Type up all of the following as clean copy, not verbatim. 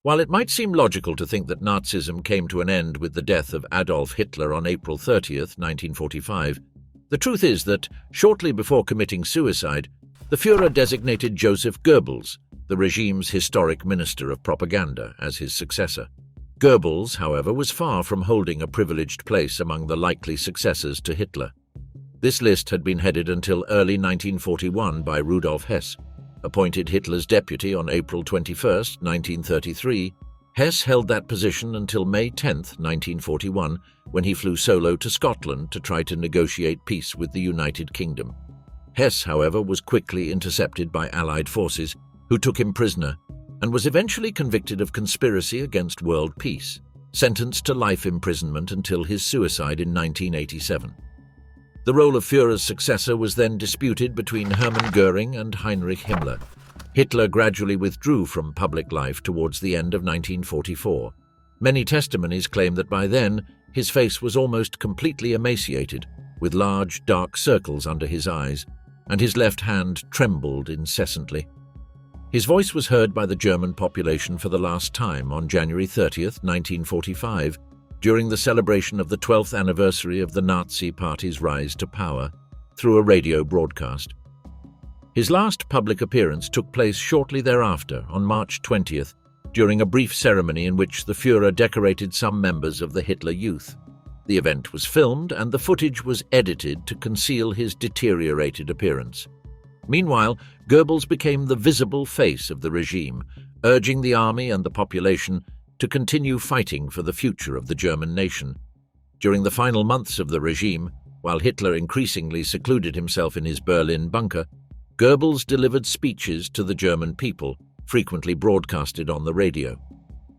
While it might seem logical to think that Nazism came to an end with the death of Adolf Hitler on April 30th, 1945, the truth is that, shortly before committing suicide, the Führer designated Joseph Goebbels, the regime's historic minister of propaganda, as his successor. Goebbels, however, was far from holding a privileged place among the likely successors to Hitler. This list had been headed until early 1941 by Rudolf Hess. Appointed Hitler's deputy on April 21, 1933, Hess held that position until May 10, 1941, when he flew solo to Scotland to try to negotiate peace with the United Kingdom. Hess, however, was quickly intercepted by Allied forces, who took him prisoner, and was eventually convicted of conspiracy against world peace, sentenced to life imprisonment until his suicide in 1987. The role of Führer's successor was then disputed between Hermann Göring and Heinrich Himmler. Hitler gradually withdrew from public life towards the end of 1944. Many testimonies claim that by then, his face was almost completely emaciated, with large, dark circles under his eyes, and his left hand trembled incessantly. His voice was heard by the German population for the last time on January 30, 1945, during the celebration of the 12th anniversary of the Nazi Party's rise to power, through a radio broadcast. His last public appearance took place shortly thereafter, on March 20th, during a brief ceremony in which the Führer decorated some members of the Hitler Youth. The event was filmed and the footage was edited to conceal his deteriorated appearance. Meanwhile, Goebbels became the visible face of the regime, urging the army and the population to continue fighting for the future of the German nation. During the final months of the regime, while Hitler increasingly secluded himself in his Berlin bunker, Goebbels delivered speeches to the German people, frequently broadcasted on the radio.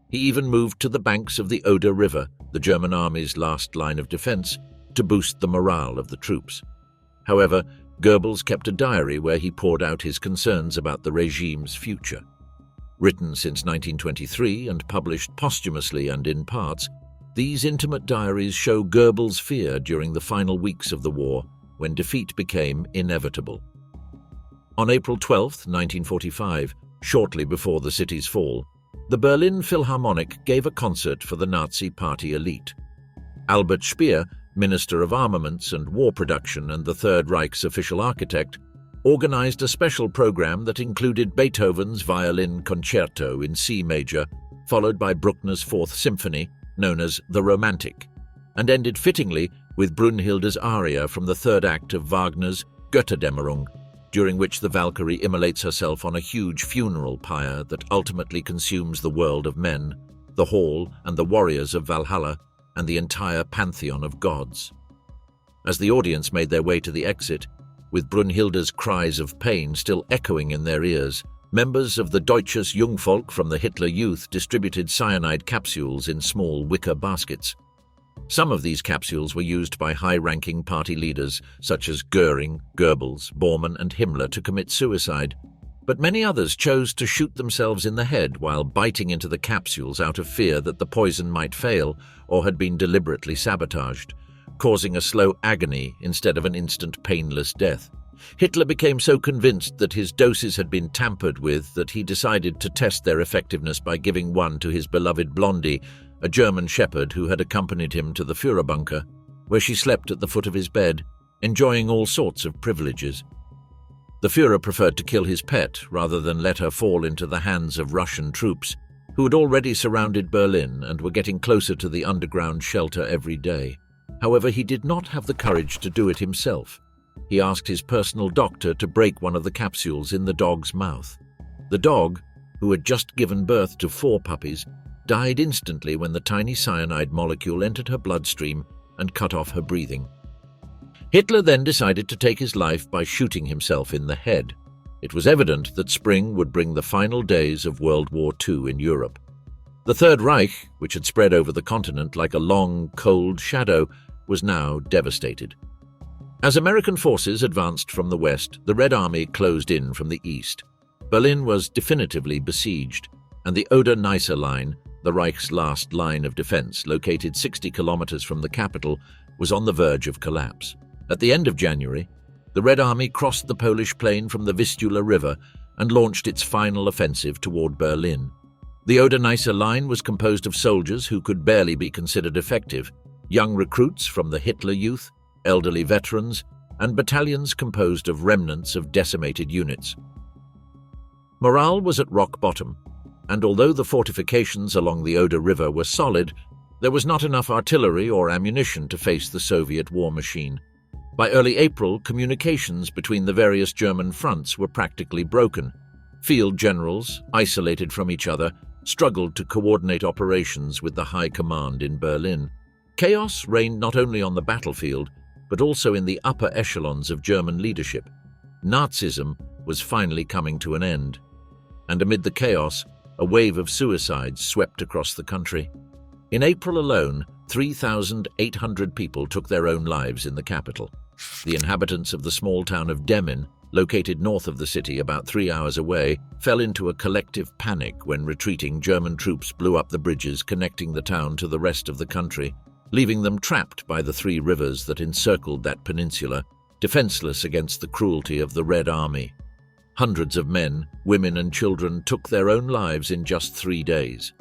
He even moved to the banks of the Oder River, the German army's last line of defense, to boost the morale of the troops. However, Goebbels kept a diary where he poured out his concerns about the regime's future. Written since 1923 and published posthumously and in parts, these intimate diaries show Goebbels' fear during the final weeks of the war, when defeat became inevitable. On April 12, 1945, shortly before the city's fall, the Berlin Philharmonic gave a concert for the Nazi Party elite. Albert Speer, Minister of Armaments and War Production and the Third Reich's official architect, organized a special program that included Beethoven's Violin Concerto in C major, followed by Bruckner's Fourth Symphony, known as the Romantic, and ended fittingly with Brünnhilde's aria from the third act of Wagner's Götterdämmerung, during which the Valkyrie immolates herself on a huge funeral pyre that ultimately consumes the world of men, the hall and the warriors of Valhalla, and the entire pantheon of gods. As the audience made their way to the exit, with Brünnhilde's cries of pain still echoing in their ears, members of the Deutsches Jungvolk from the Hitler Youth distributed cyanide capsules in small wicker baskets. Some of these capsules were used by high-ranking party leaders such as Göring, Goebbels, Bormann and Himmler to commit suicide, but many others chose to shoot themselves in the head while biting into the capsules out of fear that the poison might fail or had been deliberately sabotaged, causing a slow agony instead of an instant painless death. Hitler became so convinced that his doses had been tampered with that he decided to test their effectiveness by giving one to his beloved Blondie, a German shepherd who had accompanied him to the Führer bunker, where she slept at the foot of his bed, enjoying all sorts of privileges. The Führer preferred to kill his pet rather than let her fall into the hands of Russian troops, who had already surrounded Berlin and were getting closer to the underground shelter every day. However, he did not have the courage to do it himself. He asked his personal doctor to break one of the capsules in the dog's mouth. The dog, who had just given birth to 4 puppies, died instantly when the tiny cyanide molecule entered her bloodstream and cut off her breathing. Hitler then decided to take his life by shooting himself in the head. It was evident that spring would bring the final days of World War II in Europe. The Third Reich, which had spread over the continent like a long, cold shadow, was now devastated. As American forces advanced from the west, the Red Army closed in from the east. Berlin was definitively besieged, and the Oder-Neisse line, the Reich's last line of defense, located 60 kilometers from the capital, was on the verge of collapse. At the end of January, the Red Army crossed the Polish plain from the Vistula River and launched its final offensive toward Berlin. The Oder-Neisse line was composed of soldiers who could barely be considered effective, young recruits from the Hitler Youth, elderly veterans, and battalions composed of remnants of decimated units. Morale was at rock bottom, and although the fortifications along the Oder River were solid, there was not enough artillery or ammunition to face the Soviet war machine. By early April, communications between the various German fronts were practically broken. Field generals, isolated from each other, struggled to coordinate operations with the high command in Berlin. Chaos reigned not only on the battlefield, but also in the upper echelons of German leadership. Nazism was finally coming to an end. And amid the chaos, a wave of suicides swept across the country. In April alone, 3,800 people took their own lives in the capital. The inhabitants of the small town of Demmin, located north of the city about 3 hours away, fell into a collective panic when retreating German troops blew up the bridges connecting the town to the rest of the country, leaving them trapped by the 3 rivers that encircled that peninsula, defenseless against the cruelty of the Red Army. Hundreds of men, women and children took their own lives in just 3 days.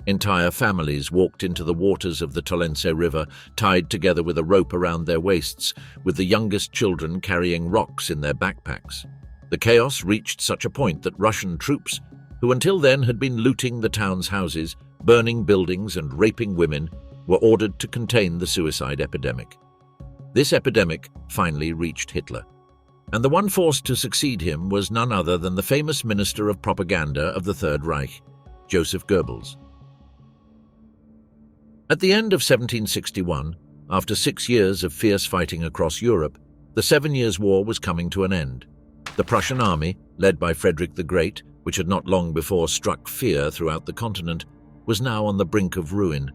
Entire families walked into the waters of the Tolense River, tied together with a rope around their waists, with the youngest children carrying rocks in their backpacks. The chaos reached such a point that Russian troops, who until then had been looting the town's houses, burning buildings and raping women, were ordered to contain the suicide epidemic. This epidemic finally reached Hitler, and the one forced to succeed him was none other than the famous Minister of Propaganda of the Third Reich, Joseph Goebbels. At the end of 1761, after 6 years of fierce fighting across Europe, the 7 Years' War was coming to an end. The Prussian army, led by Frederick the Great, which had not long before struck fear throughout the continent, was now on the brink of ruin.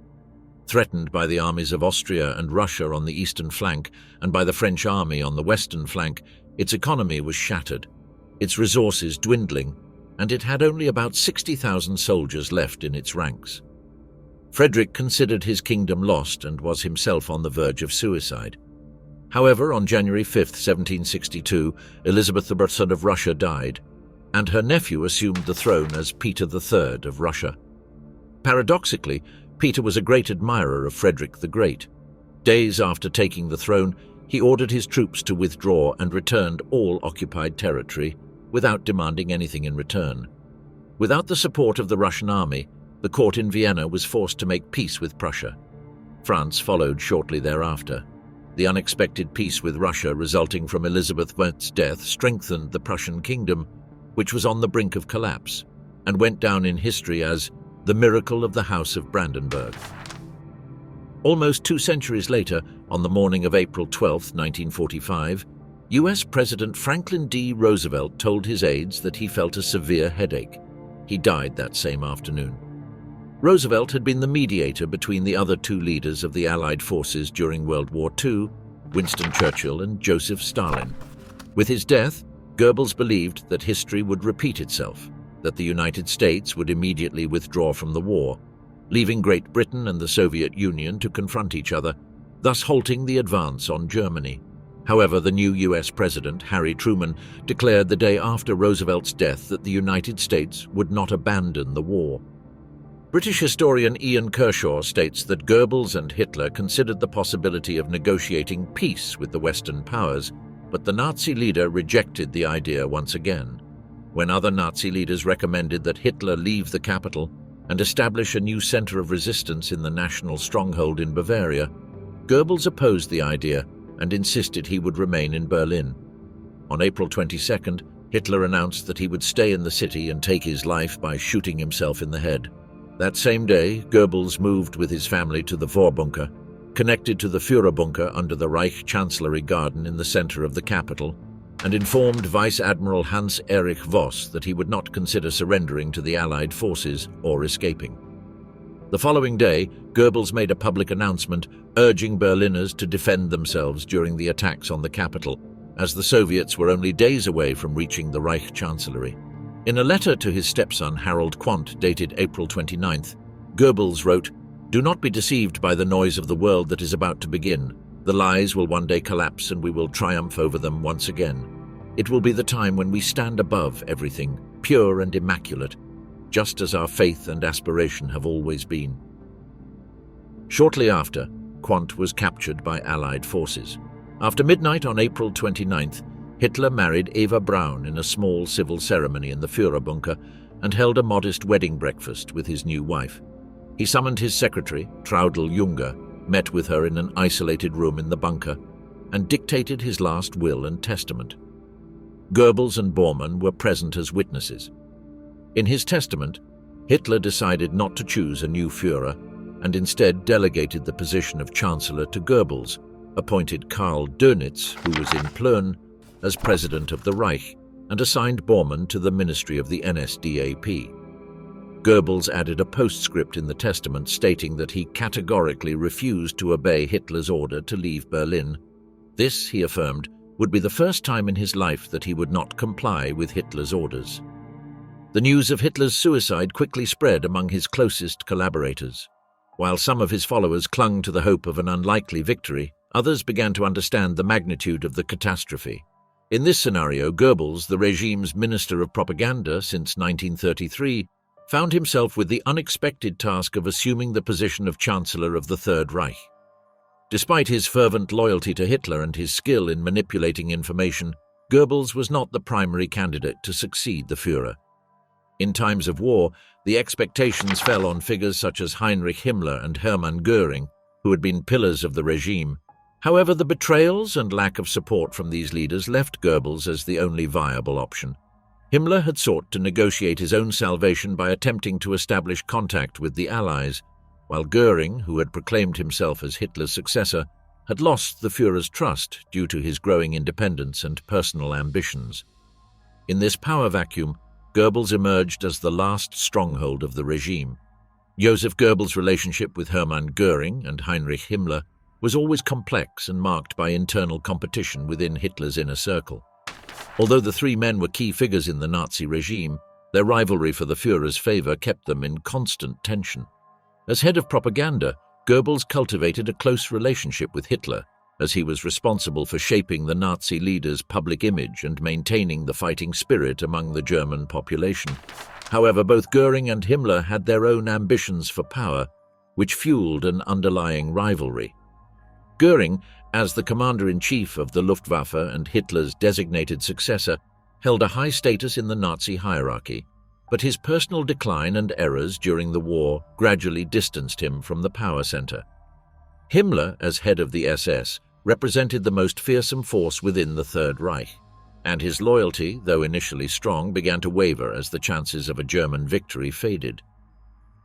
Threatened by the armies of Austria and Russia on the eastern flank and by the French army on the western flank, its economy was shattered, its resources dwindling, and it had only about 60,000 soldiers left in its ranks. Frederick considered his kingdom lost and was himself on the verge of suicide. However, on January 5, 1762, Elizabeth I of Russia died, and her nephew assumed the throne as Peter III of Russia. Paradoxically, Peter was a great admirer of Frederick the Great. Days after taking the throne, he ordered his troops to withdraw and returned all occupied territory without demanding anything in return. Without the support of the Russian army, the court in Vienna was forced to make peace with Prussia. France followed shortly thereafter. The unexpected peace with Russia resulting from Elizabeth I's death strengthened the Prussian kingdom, which was on the brink of collapse, and went down in history as the miracle of the House of Brandenburg. Almost 2 centuries later, on the morning of April 12, 1945, US President Franklin D. Roosevelt told his aides that he felt a severe headache. He died that same afternoon. Roosevelt had been the mediator between the other 2 leaders of the Allied forces during World War II, Winston Churchill and Joseph Stalin. With his death, Goebbels believed that history would repeat itself, that the United States would immediately withdraw from the war, leaving Great Britain and the Soviet Union to confront each other, thus halting the advance on Germany. However, the new US President, Harry Truman, declared the day after Roosevelt's death that the United States would not abandon the war. British historian Ian Kershaw states that Goebbels and Hitler considered the possibility of negotiating peace with the Western powers, but the Nazi leader rejected the idea once again. When other Nazi leaders recommended that Hitler leave the capital and establish a new center of resistance in the national stronghold in Bavaria, Goebbels opposed the idea and insisted he would remain in Berlin. On April 22nd, Hitler announced that he would stay in the city and take his life by shooting himself in the head. That same day, Goebbels moved with his family to the Vorbunker, connected to the Führerbunker under the Reich Chancellery Garden in the center of the capital, and informed Vice Admiral Hans-Erich Voss that he would not consider surrendering to the Allied forces or escaping. The following day, Goebbels made a public announcement urging Berliners to defend themselves during the attacks on the capital, as the Soviets were only days away from reaching the Reich Chancellery. In a letter to his stepson Harold Quandt dated April 29th, Goebbels wrote, "Do not be deceived by the noise of the world that is about to begin. The lies will one day collapse and we will triumph over them once again. It will be the time when we stand above everything, pure and immaculate. just as our faith and aspiration have always been." Shortly after, Quandt was captured by Allied forces. After midnight on April 29th, Hitler married Eva Braun in a small civil ceremony in the Führerbunker and held a modest wedding breakfast with his new wife. He summoned his secretary, Traudl Junge, met with her in an isolated room in the bunker, and dictated his last will and testament. Goebbels and Bormann were present as witnesses. In his testament, Hitler decided not to choose a new Führer and instead delegated the position of Chancellor to Goebbels, appointed Karl Dönitz, who was in Plön, as President of the Reich, and assigned Bormann to the Ministry of the NSDAP. Goebbels added a postscript in the testament stating that he categorically refused to obey Hitler's order to leave Berlin. This, he affirmed, would be the first time in his life that he would not comply with Hitler's orders. The news of Hitler's suicide quickly spread among his closest collaborators. While some of his followers clung to the hope of an unlikely victory, others began to understand the magnitude of the catastrophe. In this scenario, Goebbels, the regime's Minister of Propaganda since 1933, found himself with the unexpected task of assuming the position of Chancellor of the Third Reich. Despite his fervent loyalty to Hitler and his skill in manipulating information, Goebbels was not the primary candidate to succeed the Führer. In times of war, the expectations fell on figures such as Heinrich Himmler and Hermann Göring, who had been pillars of the regime. However, the betrayals and lack of support from these leaders left Goebbels as the only viable option. Himmler had sought to negotiate his own salvation by attempting to establish contact with the Allies, while Göring, who had proclaimed himself as Hitler's successor, had lost the Führer's trust due to his growing independence and personal ambitions. In this power vacuum, Goebbels emerged as the last stronghold of the regime. Joseph Goebbels' relationship with Hermann Göring and Heinrich Himmler was always complex and marked by internal competition within Hitler's inner circle. Although the three men were key figures in the Nazi regime, their rivalry for the Führer's favor kept them in constant tension. As head of propaganda, Goebbels cultivated a close relationship with Hitler, as he was responsible for shaping the Nazi leader's public image and maintaining the fighting spirit among the German population. However, both Göring and Himmler had their own ambitions for power, which fueled an underlying rivalry. Göring, as the commander-in-chief of the Luftwaffe and Hitler's designated successor, held a high status in the Nazi hierarchy, but his personal decline and errors during the war gradually distanced him from the power center. Himmler, as head of the SS, represented the most fearsome force within the Third Reich, and his loyalty, though initially strong, began to waver as the chances of a German victory faded.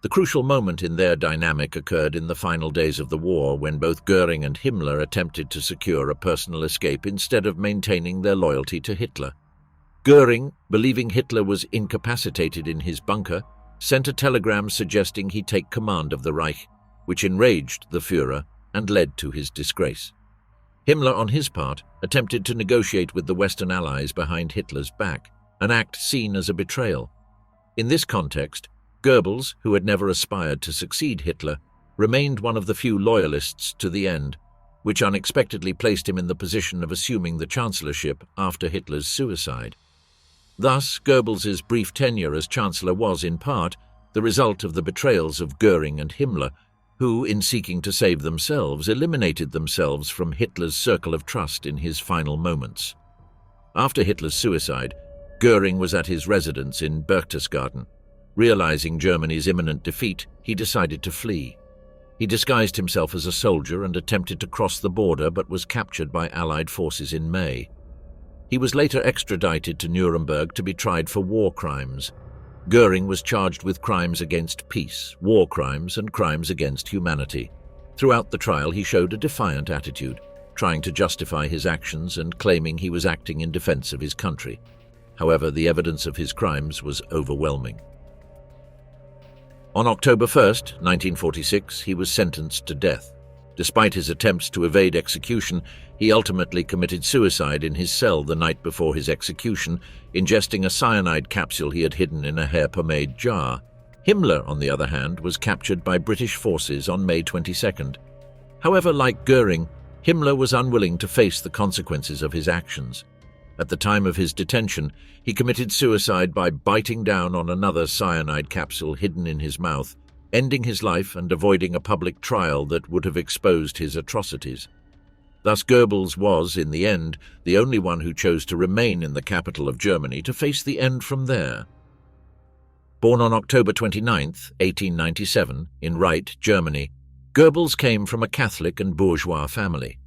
The crucial moment in their dynamic occurred in the final days of the war, when both Göring and Himmler attempted to secure a personal escape instead of maintaining their loyalty to Hitler. Göring, believing Hitler was incapacitated in his bunker, sent a telegram suggesting he take command of the Reich, which enraged the Führer and led to his disgrace. Himmler, on his part, attempted to negotiate with the Western Allies behind Hitler's back, an act seen as a betrayal. In this context, Goebbels, who had never aspired to succeed Hitler, remained one of the few loyalists to the end, which unexpectedly placed him in the position of assuming the chancellorship after Hitler's suicide. Thus, Goebbels's brief tenure as chancellor was, in part, the result of the betrayals of Göring and Himmler, who, in seeking to save themselves, eliminated themselves from Hitler's circle of trust in his final moments. After Hitler's suicide, Göring was at his residence in Berchtesgaden. Realizing Germany's imminent defeat, he decided to flee. He disguised himself as a soldier and attempted to cross the border, but was captured by Allied forces in May. He was later extradited to Nuremberg to be tried for war crimes. Göring was charged with crimes against peace, war crimes, and crimes against humanity. Throughout the trial, he showed a defiant attitude, trying to justify his actions and claiming he was acting in defense of his country. However, the evidence of his crimes was overwhelming. On October 1, 1946, he was sentenced to death. Despite his attempts to evade execution, he ultimately committed suicide in his cell the night before his execution, ingesting a cyanide capsule he had hidden in a hair pomade jar. Himmler, on the other hand, was captured by British forces on May 22nd. However, like Göring, Himmler was unwilling to face the consequences of his actions. At the time of his detention, he committed suicide by biting down on another cyanide capsule hidden in his mouth, ending his life and avoiding a public trial that would have exposed his atrocities. Thus Goebbels was, in the end, the only one who chose to remain in the capital of Germany to face the end from there. Born on October 29, 1897, in Reich, Germany, Goebbels came from a Catholic and bourgeois family.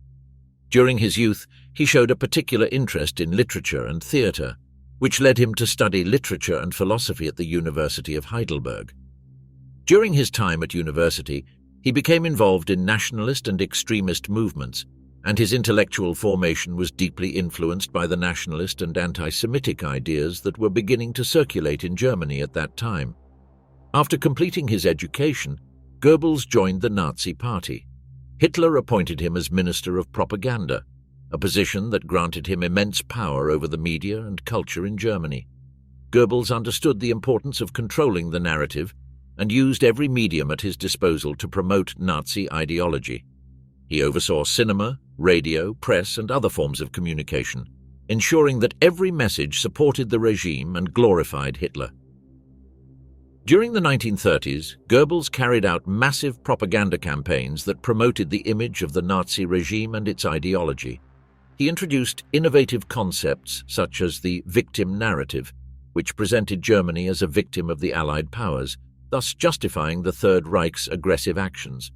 During his youth, he showed a particular interest in literature and theatre, which led him to study literature and philosophy at the University of Heidelberg. During his time at university, he became involved in nationalist and extremist movements, and his intellectual formation was deeply influenced by the nationalist and anti-Semitic ideas that were beginning to circulate in Germany at that time. After completing his education, Goebbels joined the Nazi Party. Hitler appointed him as Minister of Propaganda, a position that granted him immense power over the media and culture in Germany. Goebbels understood the importance of controlling the narrative and used every medium at his disposal to promote Nazi ideology. He oversaw cinema, radio, press, and other forms of communication, ensuring that every message supported the regime and glorified Hitler. During the 1930s, Goebbels carried out massive propaganda campaigns that promoted the image of the Nazi regime and its ideology. He introduced innovative concepts such as the victim narrative, which presented Germany as a victim of the Allied powers, thus justifying the Third Reich's aggressive actions.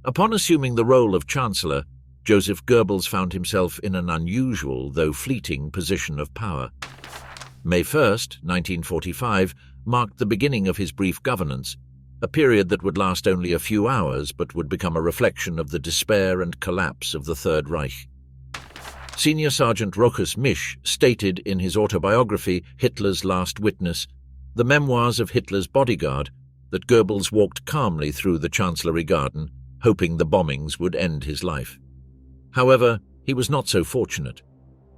Upon assuming the role of Chancellor, Joseph Goebbels found himself in an unusual, though fleeting, position of power. May 1, 1945, marked the beginning of his brief governance, a period that would last only a few hours but would become a reflection of the despair and collapse of the Third Reich. Senior Sergeant Rochus Misch stated in his autobiography, Hitler's Last Witness, The Memoirs of Hitler's Bodyguard, that Goebbels walked calmly through the Chancellery Garden, hoping the bombings would end his life. However, he was not so fortunate.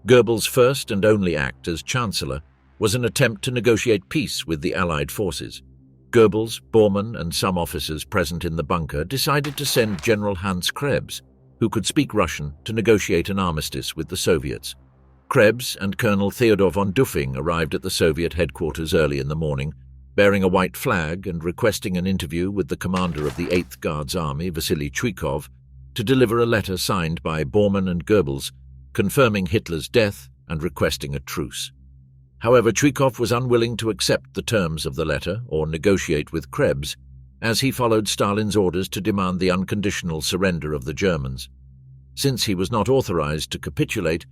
Goebbels' first and only act as Chancellor was an attempt to negotiate peace with the Allied forces. Goebbels, Bormann, and some officers present in the bunker decided to send General Hans Krebs, who could speak Russian, to negotiate an armistice with the Soviets. Krebs and Colonel Theodor von Duffing arrived at the Soviet headquarters early in the morning, bearing a white flag and requesting an interview with the commander of the 8th Guards Army, Vasily Chuikov, to deliver a letter signed by Bormann and Goebbels, confirming Hitler's death and requesting a truce. However, Chuikov was unwilling to accept the terms of the letter or negotiate with Krebs, as he followed Stalin's orders to demand the unconditional surrender of the Germans. Since he was not authorized to capitulate,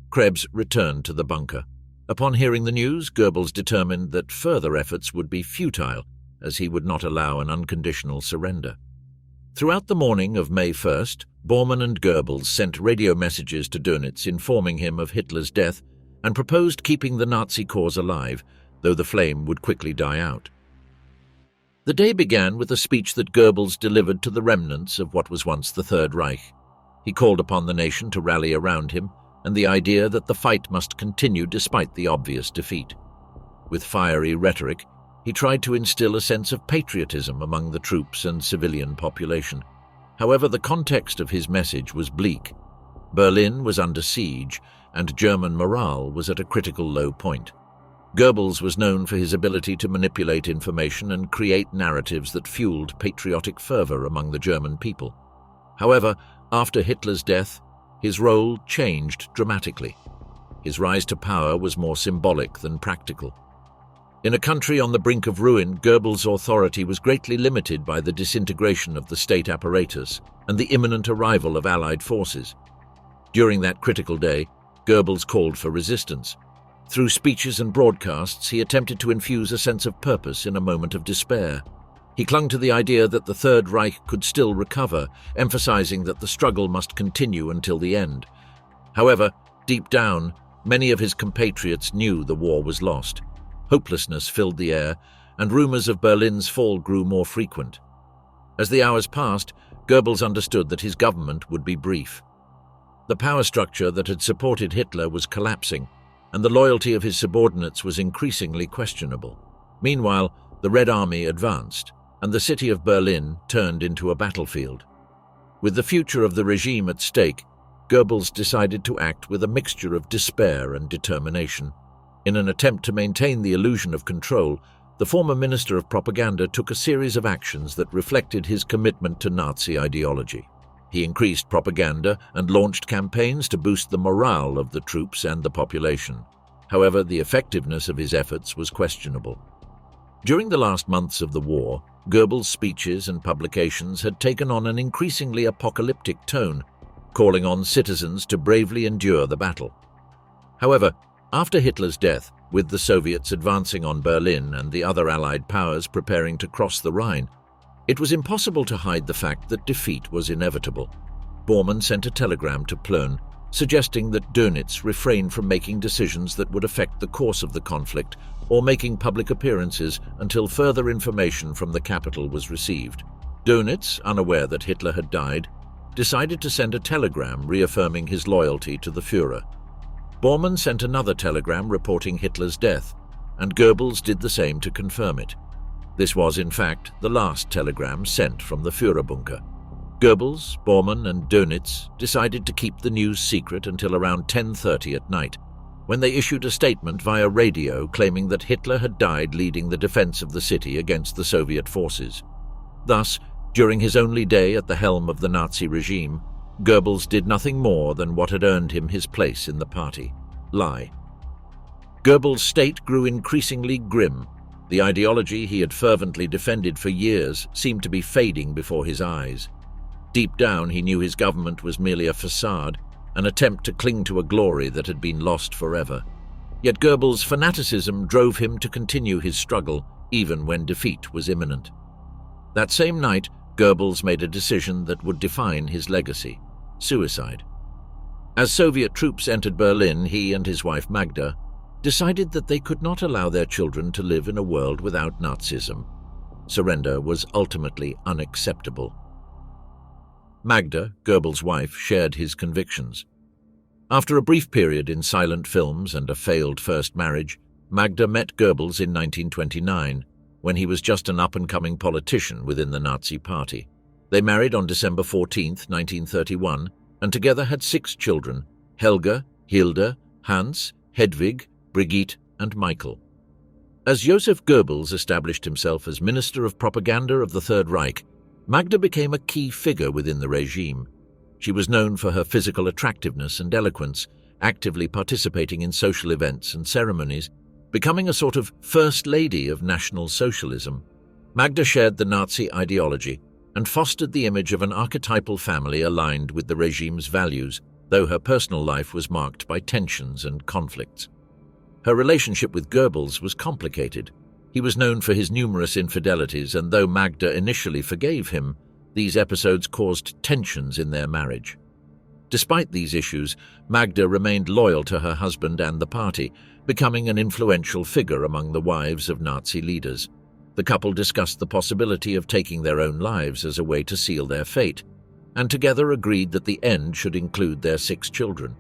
Krebs returned to the bunker. Upon hearing the news, Goebbels determined that further efforts would be futile, as he would not allow an unconditional surrender. Throughout the morning of May 1st, Bormann and Goebbels sent radio messages to Dönitz informing him of Hitler's death and proposed keeping the Nazi cause alive, though the flame would quickly die out. The day began with a speech that Goebbels delivered to the remnants of what was once the Third Reich. He called upon the nation to rally around him, and the idea that the fight must continue despite the obvious defeat. With fiery rhetoric, he tried to instill a sense of patriotism among the troops and civilian population. However, the context of his message was bleak. Berlin was under siege, and German morale was at a critical low point. Goebbels was known for his ability to manipulate information and create narratives that fueled patriotic fervor among the German people. However, after Hitler's death, his role changed dramatically. His rise to power was more symbolic than practical. In a country on the brink of ruin, Goebbels' authority was greatly limited by the disintegration of the state apparatus and the imminent arrival of Allied forces. During that critical day, Goebbels called for resistance. Through speeches and broadcasts, he attempted to infuse a sense of purpose in a moment of despair. He clung to the idea that the Third Reich could still recover, emphasizing that the struggle must continue until the end. However, deep down, many of his compatriots knew the war was lost. Hopelessness filled the air, and rumors of Berlin's fall grew more frequent. As the hours passed, Goebbels understood that his government would be brief. The power structure that had supported Hitler was collapsing, and the loyalty of his subordinates was increasingly questionable. Meanwhile, the Red Army advanced, and the city of Berlin turned into a battlefield. With the future of the regime at stake, Goebbels decided to act with a mixture of despair and determination. In an attempt to maintain the illusion of control, the former Minister of Propaganda took a series of actions that reflected his commitment to Nazi ideology. He increased propaganda and launched campaigns to boost the morale of the troops and the population. However, the effectiveness of his efforts was questionable. During the last months of the war, Goebbels' speeches and publications had taken on an increasingly apocalyptic tone, calling on citizens to bravely endure the battle. However, after Hitler's death, with the Soviets advancing on Berlin and the other Allied powers preparing to cross the Rhine, it was impossible to hide the fact that defeat was inevitable. Bormann sent a telegram to Plön, suggesting that Dönitz refrain from making decisions that would affect the course of the conflict or making public appearances until further information from the capital was received. Dönitz, unaware that Hitler had died, decided to send a telegram reaffirming his loyalty to the Führer. Bormann sent another telegram reporting Hitler's death, and Goebbels did the same to confirm it. This was, in fact, the last telegram sent from the Führerbunker. Goebbels, Bormann, and Dönitz decided to keep the news secret until around 10:30 at night, when they issued a statement via radio claiming that Hitler had died leading the defense of the city against the Soviet forces. Thus, during his only day at the helm of the Nazi regime, Goebbels did nothing more than what had earned him his place in the party: lie. Goebbels' state grew increasingly grim. The ideology he had fervently defended for years seemed to be fading before his eyes. Deep down, he knew his government was merely a facade, an attempt to cling to a glory that had been lost forever. Yet Goebbels' fanaticism drove him to continue his struggle, even when defeat was imminent. That same night, Goebbels made a decision that would define his legacy: suicide. As Soviet troops entered Berlin, he and his wife Magda decided that they could not allow their children to live in a world without Nazism. Surrender was ultimately unacceptable. Magda, Goebbels' wife, shared his convictions. After a brief period in silent films and a failed first marriage, Magda met Goebbels in 1929, when he was just an up-and-coming politician within the Nazi Party. They married on December 14, 1931, and together had 6 children: Helga, Hilde, Hans, Hedwig, Brigitte, and Michael. As Joseph Goebbels established himself as Minister of Propaganda of the Third Reich, Magda became a key figure within the regime. She was known for her physical attractiveness and eloquence, actively participating in social events and ceremonies, becoming a sort of First Lady of National Socialism. Magda shared the Nazi ideology and fostered the image of an archetypal family aligned with the regime's values, though her personal life was marked by tensions and conflicts. Her relationship with Goebbels was complicated. He was known for his numerous infidelities, and though Magda initially forgave him, these episodes caused tensions in their marriage. Despite these issues, Magda remained loyal to her husband and the party, becoming an influential figure among the wives of Nazi leaders. The couple discussed the possibility of taking their own lives as a way to seal their fate, and together agreed that the end should include their 6 children.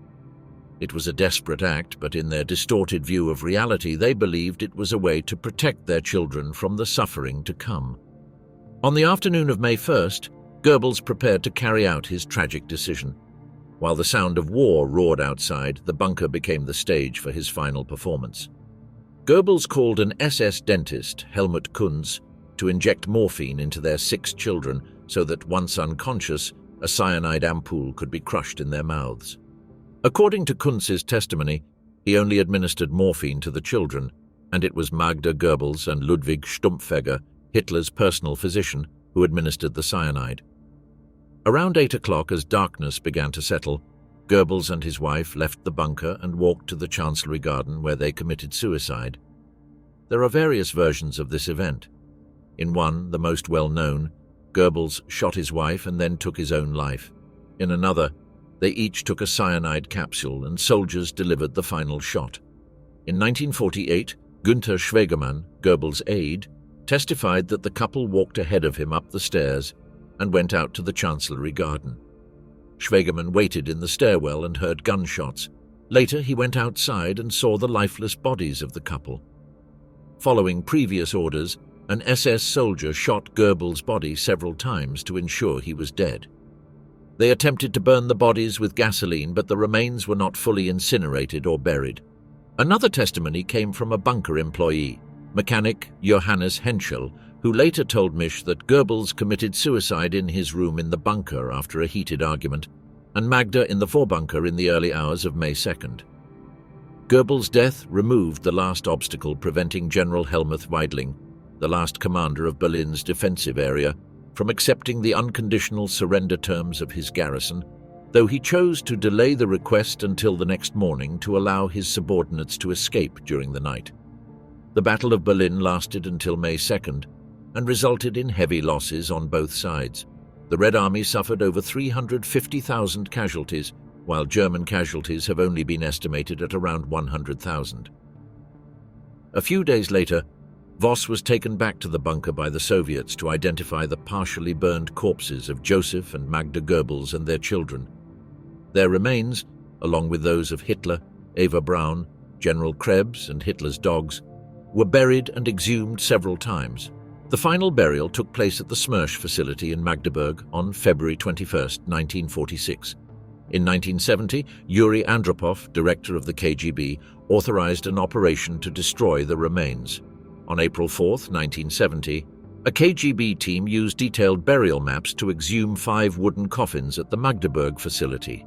It was a desperate act, but in their distorted view of reality, they believed it was a way to protect their children from the suffering to come. On the afternoon of May 1st, Goebbels prepared to carry out his tragic decision. While the sound of war roared outside, the bunker became the stage for his final performance. Goebbels called an SS dentist, Helmut Kunz, to inject morphine into their 6 children so that, once unconscious, a cyanide ampoule could be crushed in their mouths. According to Kunz's testimony, he only administered morphine to the children, and it was Magda Goebbels and Ludwig Stumpfegger, Hitler's personal physician, who administered the cyanide. Around 8 o'clock, as darkness began to settle, Goebbels and his wife left the bunker and walked to the Chancellery Garden, where they committed suicide. There are various versions of this event. In one, the most well-known, Goebbels shot his wife and then took his own life. In another, they each took a cyanide capsule and soldiers delivered the final shot. In 1948, Günther Schwegemann, Goebbels' aide, testified that the couple walked ahead of him up the stairs and went out to the Chancellery Garden. Schwegemann waited in the stairwell and heard gunshots. Later, he went outside and saw the lifeless bodies of the couple. Following previous orders, an SS soldier shot Goebbels' body several times to ensure he was dead. They attempted to burn the bodies with gasoline, but the remains were not fully incinerated or buried. Another testimony came from a bunker employee, mechanic Johannes Henschel, who later told Misch that Goebbels committed suicide in his room in the bunker after a heated argument, and Magda in the Vorbunker in the early hours of May 2nd. Goebbels' death removed the last obstacle preventing General Helmuth Weidling, the last commander of Berlin's defensive area, from accepting the unconditional surrender terms of his garrison, though he chose to delay the request until the next morning to allow his subordinates to escape during the night. The Battle of Berlin lasted until May 2nd and resulted in heavy losses on both sides. The Red Army suffered over 350,000 casualties, while German casualties have only been estimated at around 100,000. A few days later, Voss was taken back to the bunker by the Soviets to identify the partially burned corpses of Joseph and Magda Goebbels and their children. Their remains, along with those of Hitler, Eva Braun, General Krebs and Hitler's dogs, were buried and exhumed several times. The final burial took place at the Smersh facility in Magdeburg on February 21, 1946. In 1970, Yuri Andropov, director of the KGB, authorized an operation to destroy the remains. On April 4, 1970, a KGB team used detailed burial maps to exhume 5 wooden coffins at the Magdeburg facility.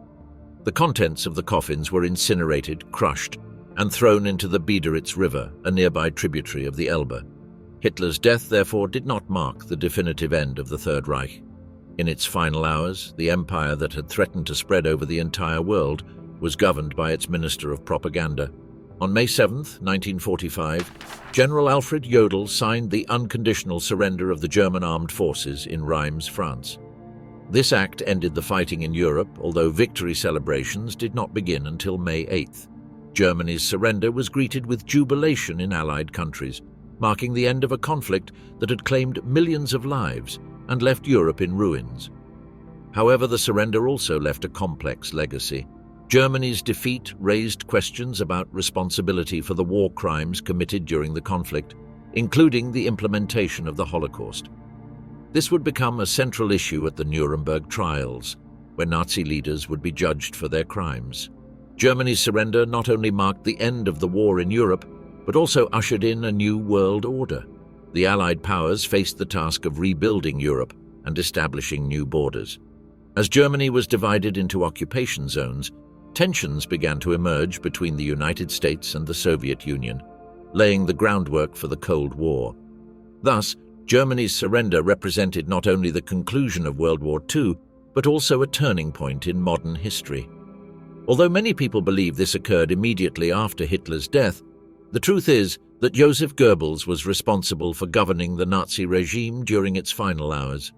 The contents of the coffins were incinerated, crushed, and thrown into the Biederitz River, a nearby tributary of the Elbe. Hitler's death, therefore, did not mark the definitive end of the Third Reich. In its final hours, the empire that had threatened to spread over the entire world was governed by its Minister of Propaganda. On May 7, 1945, General Alfred Jodl signed the unconditional surrender of the German armed forces in Reims, France. This act ended the fighting in Europe, although victory celebrations did not begin until May 8th. Germany's surrender was greeted with jubilation in Allied countries, marking the end of a conflict that had claimed millions of lives and left Europe in ruins. However, the surrender also left a complex legacy. Germany's defeat raised questions about responsibility for the war crimes committed during the conflict, including the implementation of the Holocaust. This would become a central issue at the Nuremberg trials, where Nazi leaders would be judged for their crimes. Germany's surrender not only marked the end of the war in Europe, but also ushered in a new world order. The Allied powers faced the task of rebuilding Europe and establishing new borders. As Germany was divided into occupation zones, tensions began to emerge between the United States and the Soviet Union, laying the groundwork for the Cold War. Thus, Germany's surrender represented not only the conclusion of World War II, but also a turning point in modern history. Although many people believe this occurred immediately after Hitler's death, the truth is that Joseph Goebbels was responsible for governing the Nazi regime during its final hours.